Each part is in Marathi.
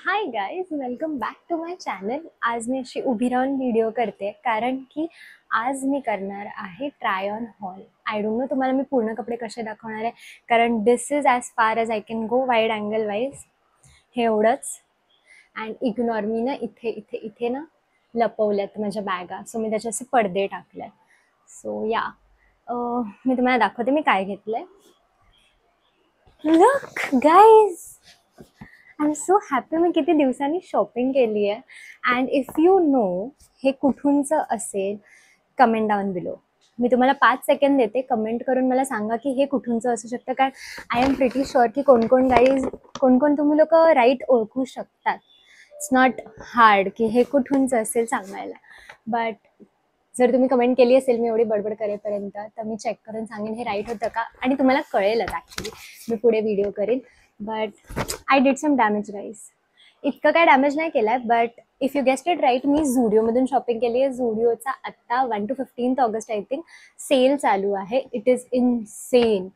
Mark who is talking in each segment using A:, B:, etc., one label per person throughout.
A: High guys, welcome back to my channel. आज मी अशी उभी राहून व्हिडिओ करते कारण की आज मी करणार आहे try on haul. I don't know तुम्हाला मी पूर्ण कपडे कसे दाखवणार आहे, कारण this is as far as I can go wide angle wise. हे एवढंच. अँड इग्नॉर मी ना इथे इथे इथे ना लपवल्यात माझ्या बॅगा, सो मी त्याचे असे पडदे टाकले. सो या मी तुम्हाला दाखवते मी काय घेतलंय. Look guys, I am so happy. मी किती दिवसांनी शॉपिंग केली आहे. अँड इफ यू नो हे कुठूनचं असेल, कमेंट डाऊन बिलो. मी तुम्हाला 5 सेकंड देते, कमेंट करून मला सांगा की हे कुठूनचं असू शकतं. कारण आय एम प्रिटी शुअर की कोण तुम्ही लोक राईट ओळखू शकतात. इट्स नॉट हार्ड की हे कुठूनचं असेल सांगायला. बट जर तुम्ही कमेंट केली असेल मी एवढी बडबड करेपर्यंत, तर मी चेक करून सांगेन हे राईट होतं का, आणि तुम्हाला कळेलच ॲक्च्युली. मी पुढे व्हिडिओ करेन. But I did some damage guys. इतकं काय डॅमेज नाही केलं आहे, but if you guessed it right, मी झुडिओमधून शॉपिंग केली आहे. झुडिओचा आत्ता 1 to 15 August I think sale चालू आहे. It is insane.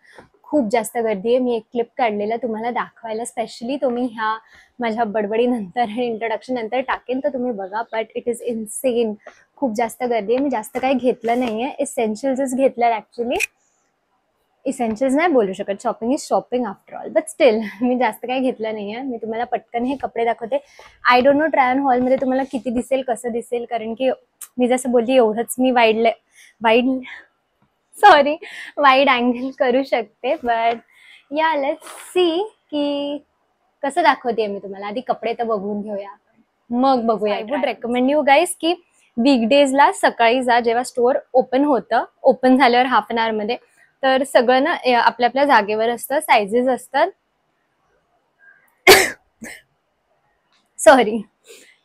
A: खूप जास्त गर्दी आहे. मी एक क्लिप काढलेला तुम्हाला दाखवायला स्पेशली. तुम्ही ह्या माझ्या बडबडीनंतर आणि इंट्रोडक्शन नंतर टाकेन तर तुम्ही बघा. But it is insane. खूप जास्त गर्दी आहे. मी जास्त काही घेतलं नाही आहे. इसेन्शियल्सच घेतलं ॲक्च्युली. इसेन्शियल्स नाही बोलू शकत, shopping is shopping after all. But still मी जास्त काही घेतलं नाही आहे. मी तुम्हाला पटकन हे कपडे दाखवते. I don't no try on हॉलमध्ये तुम्हाला किती दिसेल, कसं दिसेल, कारण की मी जसं बोलली एवढंच मी वाईड अँगल करू शकते. बट या लेट्स सी की कसं दाखवते मी तुम्हाला. आधी कपडे तर बघून घेऊया आपण, मग बघूया. I would recommend you guys की वीकडेजला सकाळी जा, जेव्हा स्टोअर ओपन होतं. ओपन झाल्यावर हाफ एन आवरमध्ये तर सगळं ना आपल्या आपल्या जागेवर असतं. सायझेस असतात, सॉरी,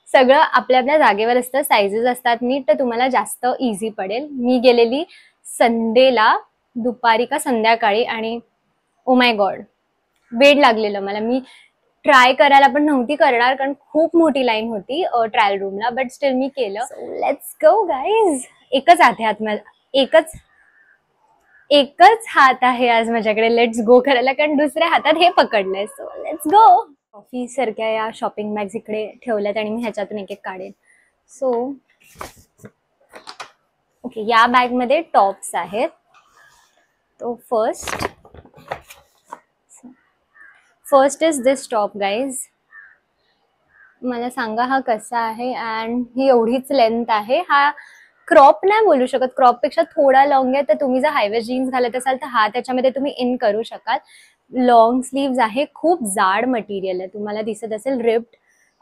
A: सगळं आपल्या आपल्या जागेवर असतं. सायझेस असतात नीट, तर तुम्हाला जास्त इझी पडेल. मी गेलेली संडेला दुपारी का संध्याकाळी, आणि ओ माय गॉड वेड लागलेलं मला. मी ट्राय करायला पण नव्हती करणार कारण खूप मोठी लाईन होती ट्रायल रूमला. बट स्टील मी केलं. So let's go guys. एकच हात आहे आज माझ्याकडे लेट्स गो करायला, कारण दुसऱ्या हातात हे पकडलंय. So let's go. कॉफी सारख्या या शॉपिंग बॅग्स इकडे ठेवल्यात आणि मी ह्याच्यातून एक एक काढेन. सो ओके, या बॅगमध्ये टॉप्स आहेत. तो first is this top guys. मला सांगा हा कसा आहे. अँड ही एवढीच लेंथ आहे. हा क्रॉप नाही बोलू शकत, क्रॉप पेक्षा थोडा लॉंग आहे. तर तुम्ही जर हायवेस्ट जीन्स घालत असाल तर हा त्याच्यामध्ये तुम्ही इन करू शकाल. लॉंग स्लीव्ज आहे. खूप जाड मटेरियल आहे, तुम्हाला दिसत असेल. रिप्ड,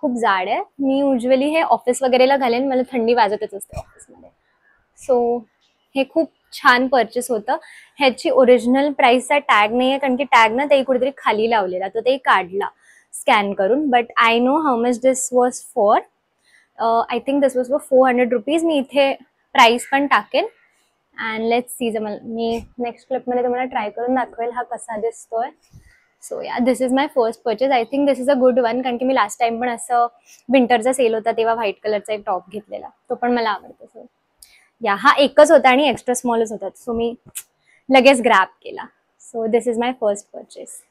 A: खूप जाड आहे. मी युजली हे ऑफिस वगैरेला घालेन, मला थंडी वाजतच असते ऑफिसमध्ये. सो हे खूप छान परचेस होतं. ह्याची ओरिजिनल प्राइसचा टॅग नाही आहे, कारण की टॅग ना ते कुठेतरी खाली लावलेला, तो ते काढला स्कॅन करून. But I know how much this was for. I think this was for 400 rupees. मी इथे प्राइस पण टाकेन. And let's see. मी नेक्स्ट क्लिपमध्ये तुम्हाला ट्राय करून दाखवेल हा कसा दिसतोय. So yeah, this is my first purchase. I think this is a good one, कारण की मी लास्ट टाइम पण असं विंटरचा सेल होता तेव्हा व्हाईट कलरचा एक टॉप घेतलेला, तो पण मला आवडतो. सो या, हा एकच होता आणि एक्स्ट्रा स्मॉलच होता, सो मी लगेच ग्रॅब केला. So this is my first purchase.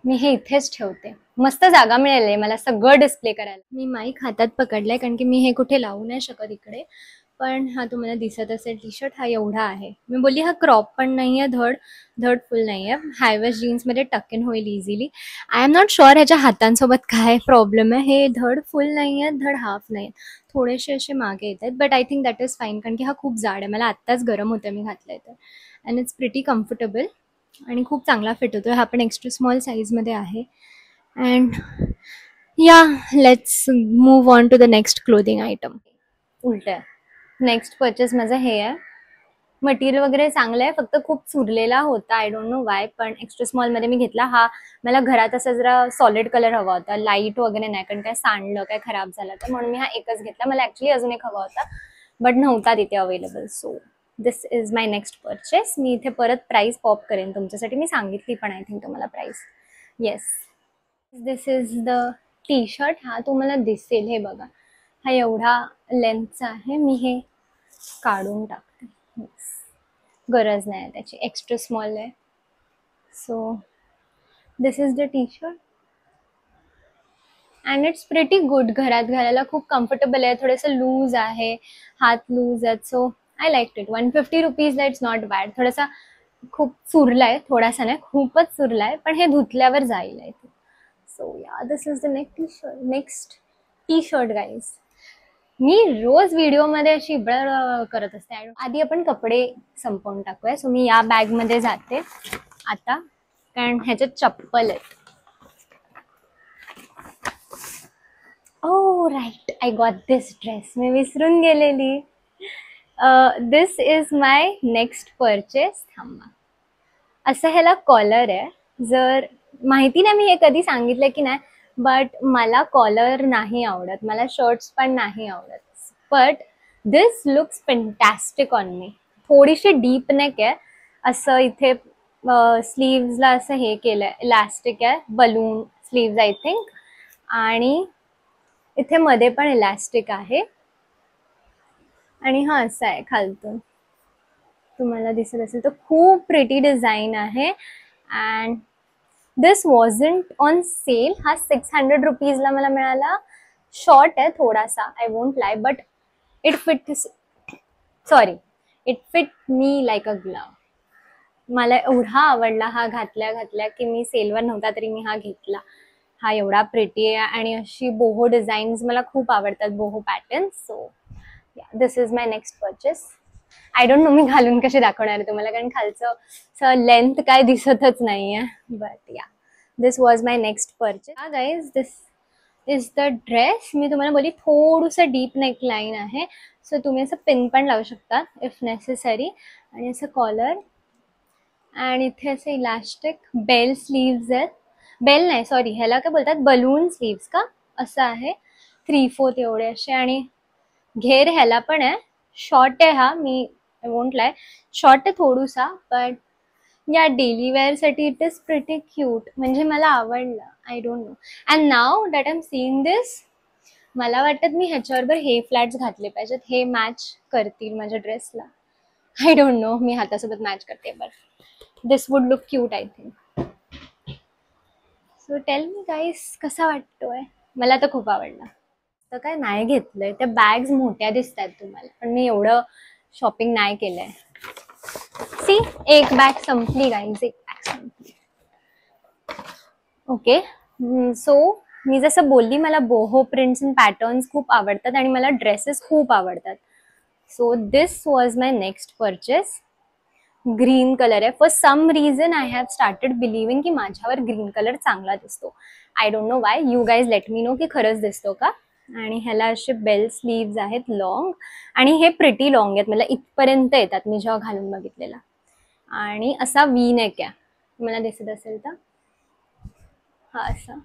A: मी हे इथेच ठेवते, मस्त जागा मिळेल मला सगळं डिस्प्ले करायला. मी माईक हातात पकडलाय कारण की मी हे कुठे लावू नाही शकत इकडे. पण हा तुम्हाला दिसत असेल टी शर्ट हा एवढा आहे. मी बोलली हा क्रॉप पण नाही आहे, धड फुल नाही आहे. हायवेस्ट जीन्समध्ये टक इन होईल easily. I am not sure ह्याच्या हातांसोबत काय प्रॉब्लेम आहे. हे धड फुल नाही आहे, धड हाफ नाही आहे, थोडेसे असे मागे येत आहेत. But I think that is fine, कारण की हा खूप जाड आहे. मला आत्ताच गरम होतं मी घातलं आहे तर. अँड इट्स प्रिटी कम्फर्टेबल आणि खूप चांगला फिट होतो. हा पण एक्स्ट्रा स्मॉल साईजमध्ये आहे. And yeah, let's move on to the next clothing item. उलट आहे. नेक्स्ट परचेस माझं हे आहे. मटेरियल वगैरे चांगलं आहे, फक्त खूप चुरलेला होता. आय डोंट नो वाय, पण एक्स्ट्रा स्मॉलमध्ये मी घेतला. हा मला घरात असा जरा सॉलिड कलर हवा होता, लाईट वगैरे नाही, कारण काय सांडलं काय खराब झालं तर, म्हणून मी हा एकच घेतला. मला ॲक्च्युली अजून एक हवा होता बट नव्हता तिथे available. So this is my next purchase. मी इथे परत प्राईस पॉप करेन तुमच्यासाठी. मी सांगितली पण आय थिंक तुम्हाला price. Yes, this is the T shirt. हा तुम्हाला दिसेल, हे बघा, हा एवढा लेंथचा आहे. मी हे काढून टाकते, गरज नाही आहे त्याची, एक्स्ट्रा स्मॉल आहे. So this is the T shirt. And it's pretty good. घरात घालायला खूप कम्फर्टेबल आहे, थोडंसं लूज आहे, हात लूज आहेत. So I like it. 150 rupees, it's not bad. थोडासा खूप चुरलाय, थोडासा नाही खूपच चुरलाय, पण हे धुतल्यावर जाईल आहे. So yeah, this is the next T shirt guys. मी रोज व्हिडिओमध्ये अशी बळ करत असते. आधी आपण कपडे संपवून टाकूया. सो मी या बॅगमध्ये जाते आता, कारण ह्याच्यात चप्पल आहेत. Oh right, I got this dress. मी विसरून गेलेली. दिस इज माय नेक्स्ट परचेस. थांबा, असं ह्याला कॉलर आहे. जर माहिती नाही मी हे कधी सांगितलं की नाही, बट मला कॉलर नाही आवडत, मला शर्ट्स पण नाही आवडत. But this looks fantastic on me. थोडीशी डीप नेक आहे, असं इथे स्लीव्सला असं हे केलंय, इलास्टिक आहे, बलून स्लीव्स आय थिंक, आणि इथे मध्ये पण इलास्टिक आहे. आणि हा असं आहे खालतून, तुम्हाला दिसत असेल तर खूप प्रिटी डिझाईन आहे. And this wasn't on sale. हा 600 रुपीजला मला मिळाला. शॉर्ट आहे थोडासा, I won't lie, but it fit me like a glove. मला एवढा आवडला हा घातल्या की मी सेलवर नव्हता तरी मी हा घेतला. हा एवढा प्रिटी आहे आणि अशी बोहो डिझाईन्स मला खूप आवडतात, boho pattern. So this is my next purchase. I don't know मी घालून कसे दाखवणार आहे तुम्हाला, कारण खालचं लेंथ काय दिसतच नाहीये. But yeah, this was my next purchase. हा guys, this is the dress. मी तुम्हाला बोली थोडंसं डीप नेक लाईन आहे, सो तुम्ही असं पिन पण लावू शकता इफ नेसेसरी. आणि असं कॉलर, आणि इथे असे इलास्टिक बेल स्लीव्स आहेत. बेल नाही, सॉरी, ह्याला काय बोलतात, बलून स्लीव्स का, असं आहे. 3/4 एवढे असे. आणि घेर ह्याला पण आहे. शॉर्ट आहे हा, मी आय वोंट लाय, शॉर्ट आहे थोडूसा, बट या डेली वेअरसाठी इट इज प्रिटी क्यूट. म्हणजे मला आवडलं, I don't know. And now that I am seeing this, मला वाटतं मी ह्याच्याबरोबर हे फ्लॅट्स घातले पाहिजेत, हे मॅच करतील माझ्या ड्रेसला. आय डोंट नो, मी हातासोबत मॅच करते, but this would look cute I think. So tell me guys, कसा वाटतोय? मला तर खूप आवडला. तर काय नाही घेतलंय, त्या बॅग्स मोठ्या दिसत आहेत तुम्हाला, पण मी एवढं शॉपिंग नाही केलंय. सी, एक बॅग संपली गाईज, एक बॅग संपली. ओके, सो मी जसं बोलली, मला बोहो प्रिंट्स अँड पॅटर्न्स खूप आवडतात आणि मला ड्रेसेस खूप आवडतात. So this was my next purchase. Green colour आहे. For some reason I have started believing की माझ्यावर ग्रीन कलर चांगला दिसतो. I don't know why. You guys let me know की खरंच दिसतो का. आणि ह्याला असे बेल स्लीव्स आहेत लॉंग, आणि हे प्रिटी लॉंग आहेत, मला इथपर्यंत येतात मी जेव्हा घालून बघितलेला. आणि असा वी नेक आहे, तुम्हाला दिसत असेल तर हा असा.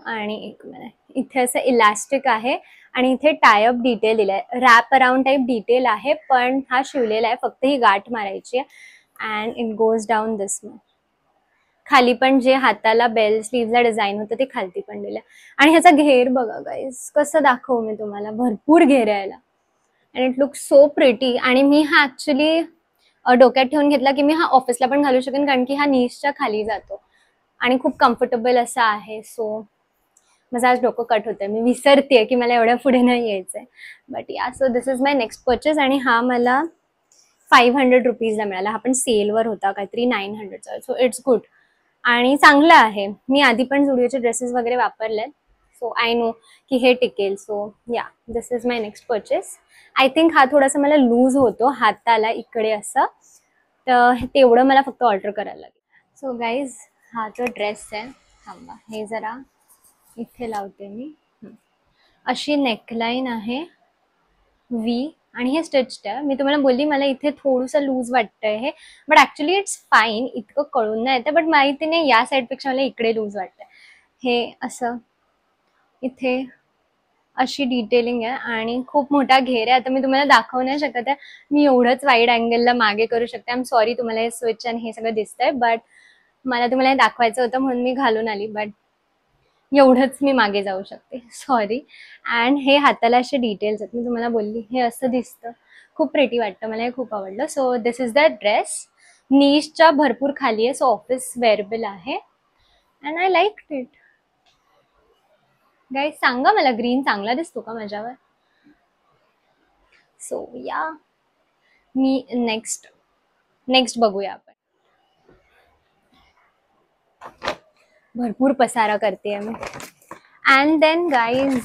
A: आणि एक मिनिट, इथे असं इलास्टिक आहे आणि इथे टायअप डिटेल दिलाय, रॅप अराउंड टाईप डिटेल आहे, पण हा शिवलेला आहे, फक्त ही गाठ मारायची आहे. And it goes down this much. खाली पण जे हाताला बेल स्लीव्हला डिझाईन होतं ते खालती पण दिलं. आणि ह्याचा घेर बघा गाईज, कसं दाखवू मी तुम्हाला, भरपूर घेर यायला. And it look so pretty. आणि मी हा ऍक्च्युली डोक्यात ठेवून घेतला की मी हा ऑफिसला पण घालू शकेन, कारण की हा नीजच्या खाली जातो आणि खूप कम्फर्टेबल असा आहे. सो माझं आज डोकं कट होतंय, मी विसरते की मला एवढ्या पुढे नाही यायचंय. बट या, so this is my next purchase. आणि हा मला 500 रुपीजला मिळाला. हा पण सेलवर होता, काहीतरी 900चा. सो इट्स गुड आणि चांगलं आहे. मी आधी पण झुडिओचे ड्रेसेस वगैरे वापरले, सो आय नो की हे टिकेल. So yeah, this is my next purchase. I think हा थोडासा मला लूज होतो हाताला इकडे असं, तर तेवढं मला फक्त ऑर्डर करायला लागेल. सो गाईज, हा जो ड्रेस आहे, थांबा हे जरा इथे लावते मी. अशी नेकलाईन आहे वी, आणि हे स्टिच्ड आहे. मी तुम्हाला बोलली मला इथे थोडंसं लूज वाटतंय हे, बट ऍक्च्युली इट्स फाईन, इतकं कळून नाही येतं, बट माहिती नाही या साईडपेक्षा मला इकडे लूज वाटतंय. हे असं इथे अशी डिटेलिंग आहे आणि खूप मोठा घेर आहे. आता मी तुम्हाला दाखवू नाही शकत आहे, मी एवढंच वाईड अँगलला मागे करू शकते. आय एम सॉरी, तुम्हाला हे स्विच आणि हे सगळं दिसतंय, बट मला तुम्हाला हे दाखवायचं होतं म्हणून मी घालून आली, बट एवढंच मी मागे जाऊ शकते, सॉरी. अँड हे हाताला असे डिटेल्स आहेत, मी तुम्हाला बोलली हे असं दिसतं, खूप प्रिटी वाटतं, मला हे खूप आवडलं. So this is the dress. नीजच्या भरपूर खाली आहे, सो ऑफिस वेअरेबल आहे and I like it. Guys सांगा मला ग्रीन चांगला दिसतो का माझ्यावर. सो या मी नेक्स्ट बघूया आपण. भरपूर पसारा करते मी. And then guys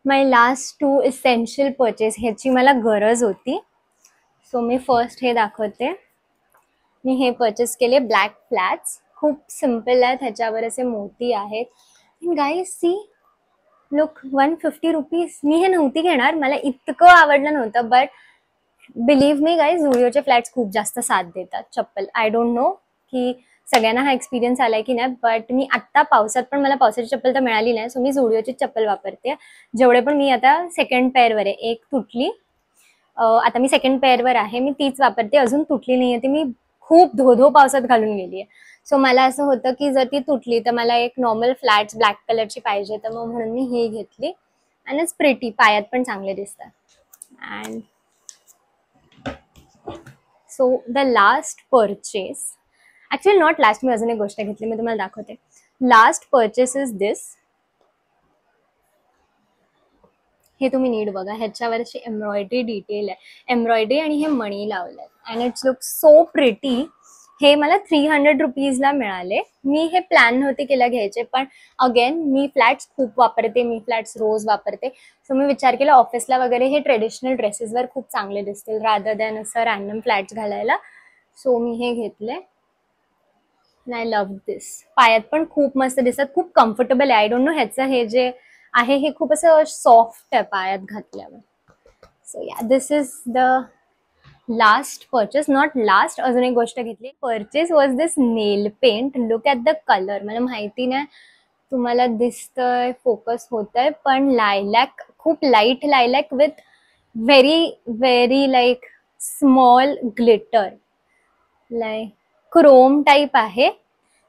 A: my last 2 essential purchase, ह्याची मला गरज होती. सो मी फर्स्ट हे दाखवते. मी हे परचेस केले ब्लॅक फ्लॅट्स. खूप सिम्पल आहेत, ह्याच्यावर असे मोती आहेत. Guys see look 150 rupees. मी हे नव्हती घेणार, मला इतकं आवडलं नव्हतं. बट बिलीव्ह मी गाईज झुडिओचे फ्लॅट्स खूप जास्त साथ देतात चप्पल. आय डोंट नो की सगळ्यांना हा एक्सपिरियन्स आलाय की नाही, बट मी आत्ता पावसात पण मला पावसाची चप्पल तर मिळाली नाही. सो मी झुडिओची चप्पल वापरते. जेवढे पण मी आता सेकंड पेअरवर आहे, एक तुटली, आता मी सेकंड पेअरवर आहे, मी तीच वापरते. अजून तुटली नाही आहे ती. मी खूप धो पावसात घालून गेली आहे. सो मला असं होतं की जर ती तुटली तर मला एक नॉर्मल फ्लॅट्स ब्लॅक कलरची पाहिजे, तर मग म्हणून मी ही घेतली. आणि इट्स प्रिटी, पायात पण चांगले दिसतात. And so the last purchase, actually not last, मी अजून एक गोष्ट घेतली, मी तुम्हाला दाखवते. Last purchase is this. हे तुम्ही नीट बघा, ह्याच्यावरची एम्ब्रॉयडरी डिटेल आहे, एम्ब्रॉयडरी आणि हे मणी लावले and it's look so pretty. हे मला 300 रुपीजला मिळाले. मी हे प्लॅन नव्हते केला घ्यायचे, पण अगेन मी फ्लॅट्स खूप वापरते, मी फ्लॅट्स रोज वापरते. सो मी विचार केला ऑफिसला वगैरे हे ट्रेडिशनल ड्रेसेसवर खूप चांगले दिसतील रादर दॅन असं रॅन्डम फ्लॅट्स घालायला. सो मी हे घेतले. आय लव्ह दिस. पायात पण खूप मस्त दिसतात, खूप कम्फर्टेबल आहे. आय डोंट नो ह्याचं हे जे आहे हे खूप असं सॉफ्ट आहे पायात घातल्यावर. So yeah this is the last purchase. Not last, अजून एक गोष्ट घेतली. Purchase was this nail paint. Look at the colour. मला माहिती नाही तुम्हाला दिसतंय, फोकस होत आहे, पण लायलॅक, खूप light lilac with very like small glitter, like chrome type आहे.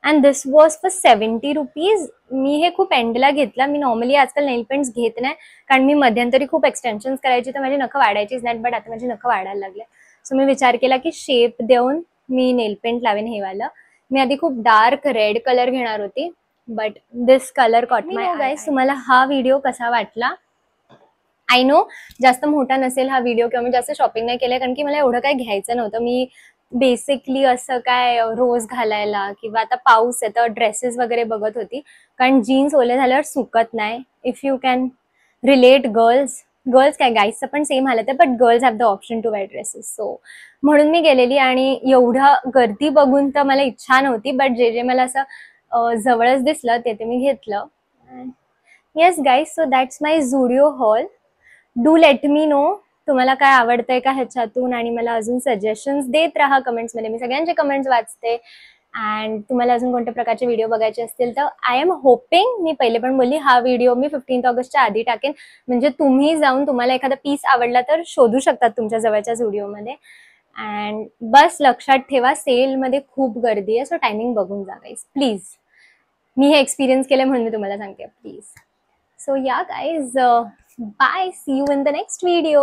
A: And this was for 70 rupees. मी हे खूप एंडला घेतला. मी नॉर्मली आजकाल नेल पेंट्स घेत नाही, कारण मी मध्यंतरी खूप एक्सटेन्शन्स करायची तर माझी नखं वाढायचीच नाहीत, बट आता माझी नखं वाढायला लागले. सो मी विचार केला की शेप देऊन मी नेल पेंट लावेन हेवालं. मी आधी खूप डार्क रेड कलर घेणार होती, but this colour cot my I. Guys तुम्हाला हा व्हिडिओ कसा वाटला? आय नो जास्त मोठा नसेल हा व्हिडिओ, किंवा मी जास्त शॉपिंग नाही केलं, कारण की मला एवढं काही घ्यायचं नव्हतं. मी बेसिकली असं काय रोज घालायला किंवा आता पाऊस आहे तर ड्रेसेस वगैरे बघत होती, कारण जीन्स ओले झाल्यावर सुकत नाही. If you can relate, girls काय गाईजचं पण सेम हालत आहे, but girls have the option to wear dresses. So म्हणून मी गेलेली, आणि एवढं गर्दी बघून तर मला इच्छा नव्हती, बट जे मला असं जवळच दिसलं ते मी घेतलं. Yes guys, so that's my Zudio hall. Do let me no तुम्हाला काय आवडतंय का ह्याच्यातून, आणि मला अजून सजेशन्स देत राहा कमेंट्समध्ये. मी सगळ्यांचे कमेंट्स वाचते. अँड तुम्हाला अजून कोणत्या प्रकारचे व्हिडिओ बघायचे असतील तर आय एम होपिंग, मी पहिले पण बोलली, हा व्हिडिओ मी 15 ऑगस्टच्या आधी टाकेन, म्हणजे तुम्ही जाऊन तुम्हाला एखादा पीस आवडला तर शोधू शकतात तुमच्या जवळच्या व्हिडिओमध्ये. अँड बस लक्षात ठेवा, सेलमध्ये खूप गर्दी आहे, सो टायमिंग बघून जा गाईज प्लीज. मी हे एक्सपिरियन्स केलं म्हणून मी तुम्हाला सांगते please. So yeah guys, bye, see you in the next video.